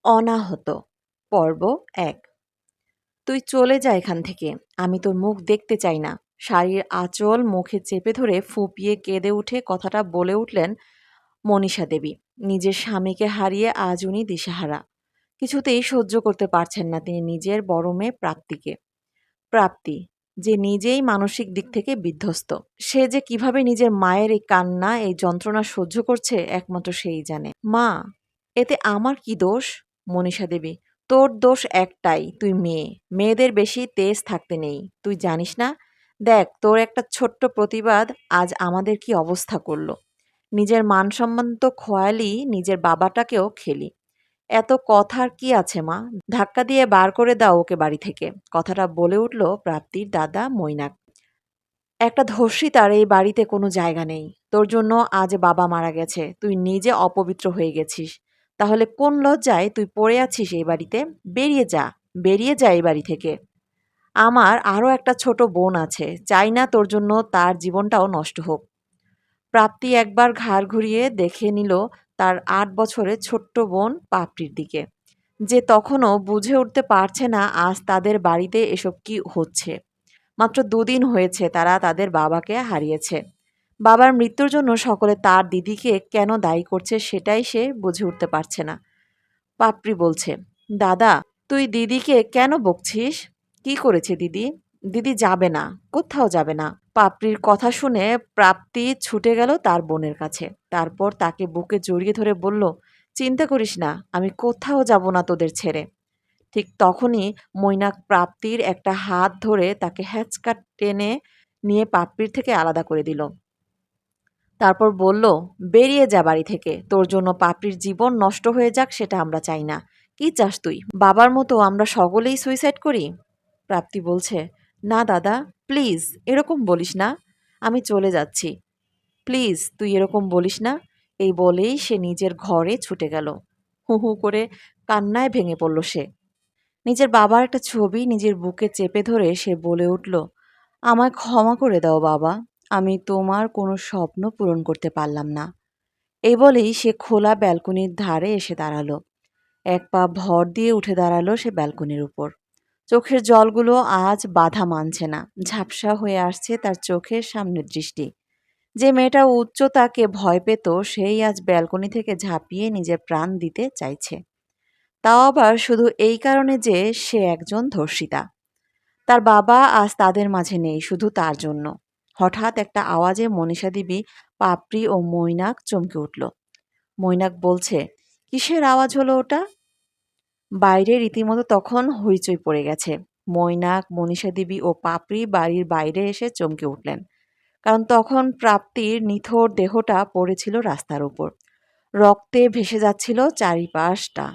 অনাহত পর্ব ১। তুই চলে যা এখান থেকে। আমি তোর মুখ দেখতে চাই না। শাড়ির আঁচল মুখে চেপে ধরে ফুঁপিয়ে কেঁদে উঠে কথাটা বলে উঠলেন মনীষা দেবী। নিজের স্বামীকে হারিয়ে আজ উনি দিশেহারা। কিছুতেই সহ্য করতে পারছেন না তিনি নিজের বড় মেয়ে প্রাপ্তিকে। প্রাপ্তি যে নিজেই মানসিক দিক থেকে বিধ্বস্ত। সে যে কিভাবে নিজের মায়ের এই কান্না, এই যন্ত্রণা সহ্য করছে একমাত্র সেই জানে। মা, এতে আমার কি দোষ? মনীষা দেবী: তোর দোষ একটাই, তুই মেয়ে। মেয়েদের বেশি তেজ থাকতে নেই। তুই জানিস না? দেখ, তোর একটা ছোট্ট প্রতিবাদ আজ আমাদের কি অবস্থা করলো। নিজের মান সম্মান তো খোয়ালি, নিজের বাবাটাকেও খেলি। এত কথার কি আছে মা? ধাক্কা দিয়ে বার করে দাও ওকে বাড়ি থেকে। কথাটা বলে উঠল প্রাপ্তির দাদা মৈনাক। একটা ধর্ষিতার এই বাড়িতে কোনো জায়গা নেই। তোর জন্য আজ বাবা মারা গেছে। তুই নিজে অপবিত্র হয়ে গেছিস। তাহলে কোন লজ্জায় তুই পড়ে আছিস এই বাড়িতে? বেরিয়ে যা, বেরিয়ে যা এই বাড়ি থেকে। আমার আরও একটা ছোট বোন আছে। চাই না তোর জন্য তার জীবনটাও নষ্ট হোক। প্রাপ্তি একবার ঘাড় ঘুরিয়ে দেখে নিল তার ৮ বছরের ছোট্ট বোন পাপড়ির দিকে, যে তখনও বুঝে উঠতে পারছে না আজ তাদের বাড়িতে এসব কি হচ্ছে। মাত্র ২ দিন হয়েছে তারা তাদের বাবাকে হারিয়েছে। বাবার মৃত্যুর জন্য সকলে তার দিদিকে কেন দায়ী করছে সেটাই সে বুঝে উঠতে পারছে না। পাপড়ি বলছে, দাদা, তুই দিদিকে কেন বকছিস? কি করেছে দিদি? দিদি যাবে না, কোথাও যাবে না। পাপড়ির কথা শুনে প্রাপ্তি ছুটে গেল তার বোনের কাছে। তারপর তাকে বুকে জড়িয়ে ধরে বলল, চিন্তা করিস না, আমি কোথাও যাব না তোদের ছেড়ে। ঠিক তখনই মৈনাক প্রাপ্তির একটা হাত ধরে তাকে হ্যাঁচকা টেনে নিয়ে পাপড়ির থেকে আলাদা করে দিল। তারপর বলল, বেরিয়ে যা বাড়ি থেকে। তোর জন্য পাপড়ির জীবন নষ্ট হয়ে যাক সেটা আমরা চাই না। কি চাস তুই? বাবার মতো আমরা সকলেই সুইসাইড করি? প্রাপ্তি বলছে, না দাদা, প্লিজ এরকম বলিস না। আমি চলে যাচ্ছি। প্লিজ তুই এরকম বলিস না। এই বলেই সে নিজের ঘরে ছুটে গেল। হু হু করে কান্নায় ভেঙে পড়ল সে। নিজের বাবার একটা ছবি নিজের বুকে চেপে ধরে সে বলে উঠল, আমায় ক্ষমা করে দাও বাবা। আমি তোমার কোনো স্বপ্ন পূরণ করতে পারলাম না। এই বলেই সে খোলা ব্যালকনির ধারে এসে দাঁড়ালো। এক পা ভর দিয়ে উঠে দাঁড়ালো সে ব্যালকনির উপর। চোখের জলগুলো আজ বাধা মানছে না। ঝাপসা হয়ে আসছে তার চোখের সামনের দৃষ্টি। যে মেয়েটা উচ্চতাকে ভয় পেত সেই আজ ব্যালকনি থেকে ঝাঁপিয়ে নিজের প্রাণ দিতে চাইছে। তাও আবার শুধু এই কারণে যে সে একজন ধর্ষিতা। তার বাবা আজ তাদের মাঝে নেই শুধু তার জন্য। হঠাৎ একটা আওয়াজে মনীষা দেবী, পাপড়ি ও মৈনাক চমকে উঠল। মৈনাক বলছে, কিসের আওয়াজ হলো ওটা? বাইরে রীতিমতো তখন হইচই পড়ে গেছে। মৈনাক, মনীষা দেবী ও পাপড়ি বাড়ির বাইরে এসে চমকে উঠলেন। কারণ তখন প্রাপ্তির নিথর দেহটা পড়েছিল রাস্তার উপর। রক্তে ভেসে যাচ্ছিল চারিপাশটা।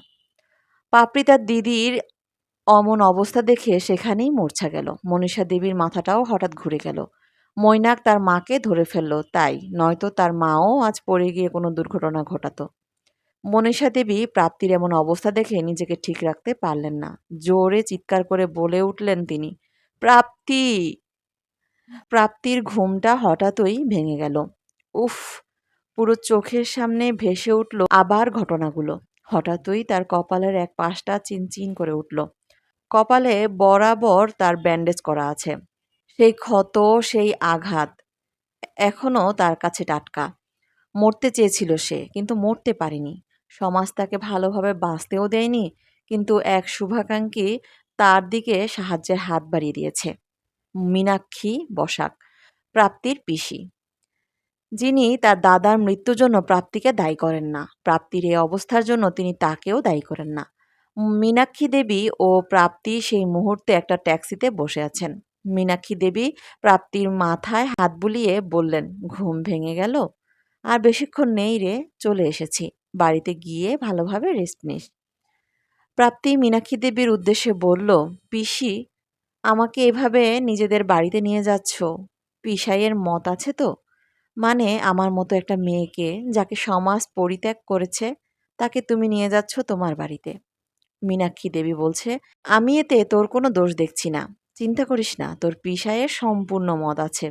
পাপড়ি তার দিদির অমন অবস্থা দেখে সেখানেই মূর্ছা গেল। মনীষা দেবীর মাথাটাও হঠাৎ ঘুরে গেল। মৈনাক তার মাকে ধরে ফেলল তাই, নয়তো তার মাও আজ পড়ে গিয়ে কোনো দুর্ঘটনা ঘটাতো। মনীষা দেবী প্রাপ্তির এমন অবস্থা দেখে নিজেকে ঠিক রাখতে পারলেন না। জোরে চিৎকার করে বলে উঠলেন তিনি, প্রাপ্তি! প্রাপ্তির ঘুমটা হঠাৎই ভেঙে গেল। উফ! পুরো চোখের সামনে ভেসে উঠল আবার ঘটনাগুলো। হঠাৎই তার কপালের এক পাশটা চিনচিন করে উঠল। কপালে বরাবর তার ব্যান্ডেজ করা আছে। সেই ক্ষত, সেই আঘাত এখনো তার কাছে টাটকা। মরতে চেয়েছিল সে, কিন্তু মরতে পারেনি। সমাজ তাকে ভালোভাবে বাঁচতেও দেয়নি, কিন্তু এক শুভাকাঙ্ক্ষী তার দিকে সাহায্যের হাত বাড়িয়ে দিয়েছে। মীনাক্ষী বসাক, প্রাপ্তির পিসি, যিনি তার দাদার মৃত্যুর জন্য প্রাপ্তিকে দায়ী করেন না। প্রাপ্তির এই অবস্থার জন্য তিনি তাকেও দায়ী করেন না। মীনাক্ষী দেবী ও প্রাপ্তি সেই মুহূর্তে একটা ট্যাক্সিতে বসে আছেন। মীনাক্ষী দেবী প্রাপ্তির মাথায় হাত বুলিয়ে বললেন, ঘুম ভেঙে গেল? আর বেশিক্ষণ নেই রে, চলে এসেছি। বাড়িতে গিয়ে ভালোভাবে রেস্ট নিস। প্রাপ্তি মীনাক্ষী দেবীর উদ্দেশ্যে বলল, পিসি, আমাকে এভাবে নিজেদের বাড়িতে নিয়ে যাচ্ছ? পিসাইয়ের মত আছে তো? মানে আমার মতো একটা মেয়েকে, যাকে সমাজ পরিত্যাগ করেছে, তাকে তুমি নিয়ে যাচ্ছ তোমার বাড়িতে। মীনাক্ষী দেবী বলছে, আমি এতে তোর কোনো দোষ দেখছি না। চিন্তা করিস না, তোর পিসাইয়ের সম্পূর্ণ মত আছে।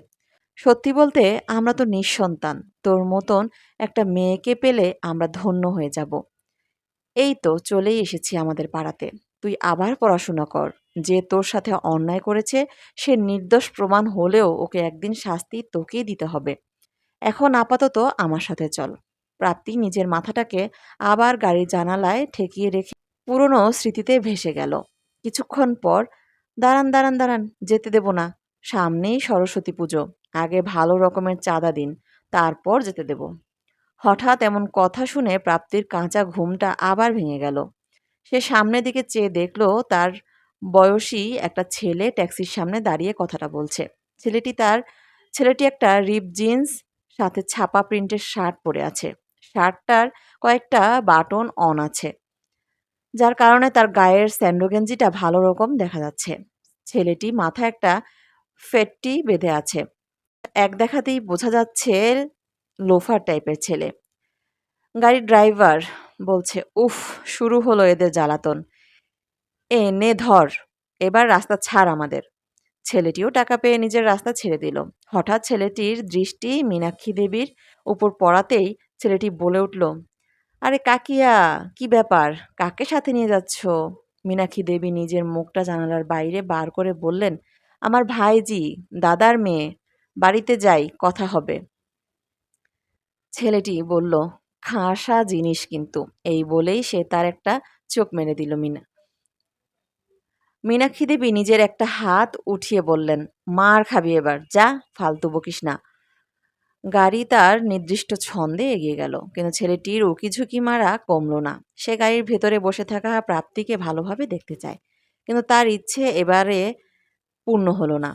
সত্যি বলতে আমরা তো নিঃসন্তান। তোর মতন একটা মেয়েকে পেলে আমরা ধন্য হয়ে যাব। এই তো চলেই এসেছি আমাদের পাড়াতে। তুই আবার পড়াশোনা কর। যে তোর সাথে অন্যায় করেছে সে নির্দোষ প্রমাণ হলেও ওকে একদিন শাস্তি তোকেই দিতে হবে। এখন আপাতত আমার সাথে চল। প্রাপ্তি নিজের মাথাটাকে আবার গাড়ির জানালায় ঠেকিয়ে রেখে পুরনো স্মৃতিতে ভেসে গেল। কিছুক্ষণ পর, দাঁড়ান দাঁড়ান দাঁড়ান, যেতে দেব না। সামনেই সরস্বতী পুজো। আগে ভালো রকমের চাঁদা দিন, তারপর যেতে দেব। হঠাৎ এমন কথা শুনে প্রাপ্তির কাঁচা ঘুমটা আবার ভেঙে গেল। সে সামনের দিকে চেয়ে দেখল তার বয়সী একটা ছেলে ট্যাক্সির সামনে দাঁড়িয়ে কথাটা বলছে। ছেলেটি একটা রিপ জিন্স সাথে ছাপা প্রিন্টের শার্ট পরে আছে। শার্টটার কয়েকটা বাটন অন আছে, যার কারণে তার গায়ের স্যান্ডো গেঞ্জিটা ভালো রকম দেখা যাচ্ছে। ছেলেটি মাথায় একটা ফেট্টি বেঁধে আছে। এক দেখাতেই বোঝা যাচ্ছে লোফার টাইপের ছেলে। গাড়ির ড্রাইভার বলছে, উফ, শুরু হলো এদের জ্বালাতন। এ নে ধর, এবার রাস্তা ছাড় আমাদের। ছেলেটিও টাকা পেয়ে নিজের রাস্তা ছেড়ে দিল। হঠাৎ ছেলেটির দৃষ্টি মীনাক্ষী দেবীর উপর পড়াতেই ছেলেটি বলে উঠল, আরে কাকিয়া, কি ব্যাপার, কাকে সাথে নিয়ে যাচ্ছ? মীনাক্ষী দেবী নিজের মুখটা জানালার বাইরে বার করে বললেন, আমার ভাইজি, দাদার মেয়ে, বাড়িতে যাই, কথা হবে। ছেলেটি বলল, খাসা জিনিস কিন্তু। এই বলেই সে তার একটা চোখ মেরে দিল। মীনাক্ষী দেবী নিজের একটা হাত উঠিয়ে বললেন, মার খাবি এবার, যা, ফালতু বকিস না। গাড়ি তার নির্দিষ্ট ছন্দে এগিয়ে গেল, কিন্তু ছেলেটির উকিঝুঁকি মারা কমল না। সে গাড়ির ভেতরে বসে থাকা প্রাপ্তিকে ভালোভাবে দেখতে চায়, কিন্তু তার ইচ্ছে এবারে পূর্ণ হলো না।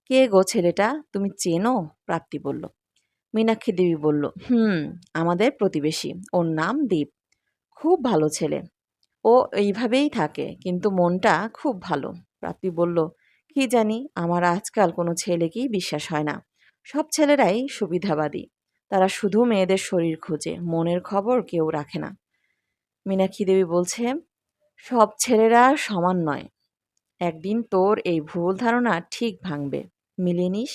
কে গো ছেলেটা, তুমি চেনো? প্রাপ্তি বলল। মীনাক্ষী দেবী বলল, আমাদের প্রতিবেশী, ওর নাম দীপ, খুব ভালো ছেলে। ও এইভাবেই থাকে, কিন্তু মনটা খুব ভালো। প্রাপ্তি বলল, কি জানি, আমার আজকাল কোনো ছেলেকেই বিশ্বাস হয় না। সব ছেলেরাই সুবিধাবাদী। তারা শুধু মেয়েদের শরীর খোঁজে, মনের খবর কেউ রাখে না। মীনাক্ষী দেবী বলছে, সব ছেলেরা সমান নয়। একদিন তোর এই ভুল ধারণা ঠিক ভাঙবে, মিলিয়ে নিস।